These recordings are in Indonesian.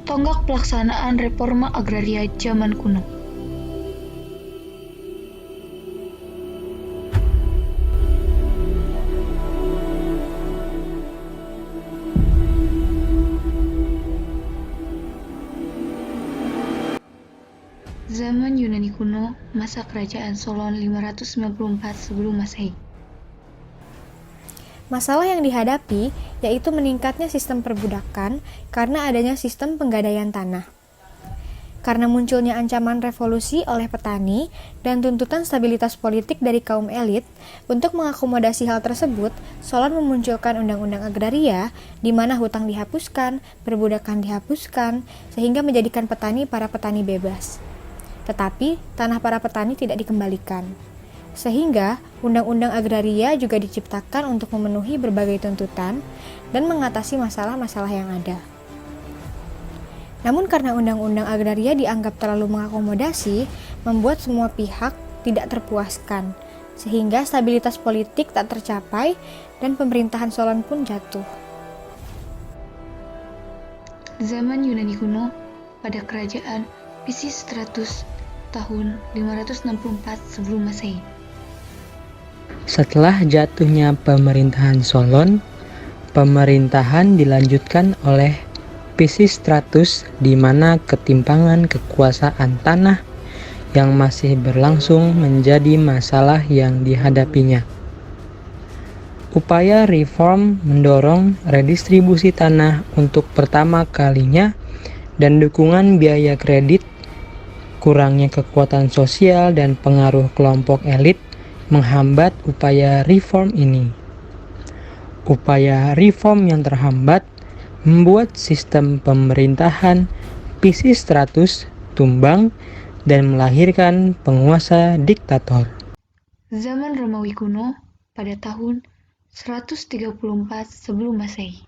Tonggak pelaksanaan reforma agraria zaman kuno. Zaman Yunani kuno, masa kerajaan Solon 594 sebelum Masehi. Masalah yang dihadapi yaitu meningkatnya sistem perbudakan karena adanya sistem penggadaian tanah. Karena munculnya ancaman revolusi oleh petani dan tuntutan stabilitas politik dari kaum elit, untuk mengakomodasi hal tersebut, Solon memunculkan undang-undang agraria di mana hutang dihapuskan, perbudakan dihapuskan, sehingga menjadikan para petani bebas. Tetapi, tanah para petani tidak dikembalikan. Sehingga, undang-undang agraria juga diciptakan untuk memenuhi berbagai tuntutan dan mengatasi masalah-masalah yang ada. Namun karena undang-undang agraria dianggap terlalu mengakomodasi, membuat semua pihak tidak terpuaskan, sehingga stabilitas politik tak tercapai dan pemerintahan Solon pun jatuh. Zaman Yunani kuno, pada kerajaan Pisistratus tahun 564 sebelum Masehi. Setelah jatuhnya pemerintahan Solon, pemerintahan dilanjutkan oleh Pisistratus di mana ketimpangan kekuasaan tanah yang masih berlangsung menjadi masalah yang dihadapinya. Upaya reform mendorong redistribusi tanah untuk pertama kalinya dan dukungan biaya kredit, kurangnya kekuatan sosial dan pengaruh kelompok elit menghambat upaya reform ini. Upaya reform yang terhambat membuat sistem pemerintahan Pisistratus tumbang dan melahirkan penguasa diktator. Zaman Romawi kuno pada tahun 134 sebelum Masehi.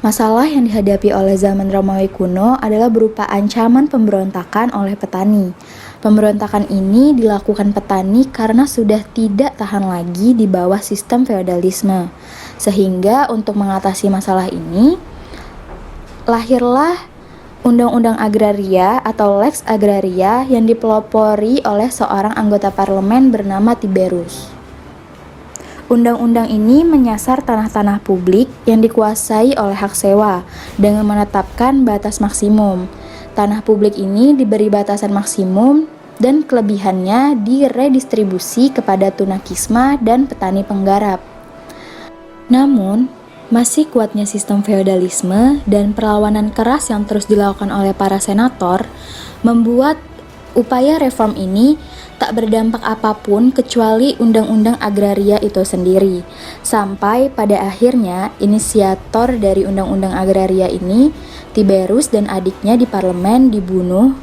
Masalah yang dihadapi oleh zaman Romawi kuno adalah berupa ancaman pemberontakan oleh petani. Pemberontakan ini dilakukan petani karena sudah tidak tahan lagi di bawah sistem feodalisme. Sehingga untuk mengatasi masalah ini, lahirlah Undang-Undang Agraria atau Lex Agraria yang dipelopori oleh seorang anggota parlemen bernama Tiberius. Undang-undang ini menyasar tanah-tanah publik yang dikuasai oleh hak sewa dengan menetapkan batas maksimum. Tanah publik ini diberi batasan maksimum dan kelebihannya diredistribusi kepada tunakisma dan petani penggarap. Namun, masih kuatnya sistem feodalisme dan perlawanan keras yang terus dilakukan oleh para senator membuat upaya reform ini tak berdampak apapun kecuali Undang-Undang Agraria itu sendiri. Sampai pada akhirnya inisiator dari Undang-Undang Agraria ini, Tiberius dan adiknya di parlemen dibunuh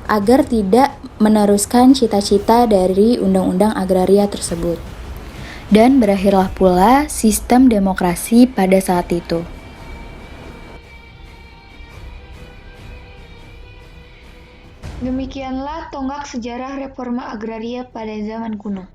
agar tidak meneruskan cita-cita dari Undang-Undang Agraria tersebut. Dan berakhirlah pula sistem demokrasi pada saat itu. Demikianlah tonggak sejarah reforma agraria pada zaman kuno.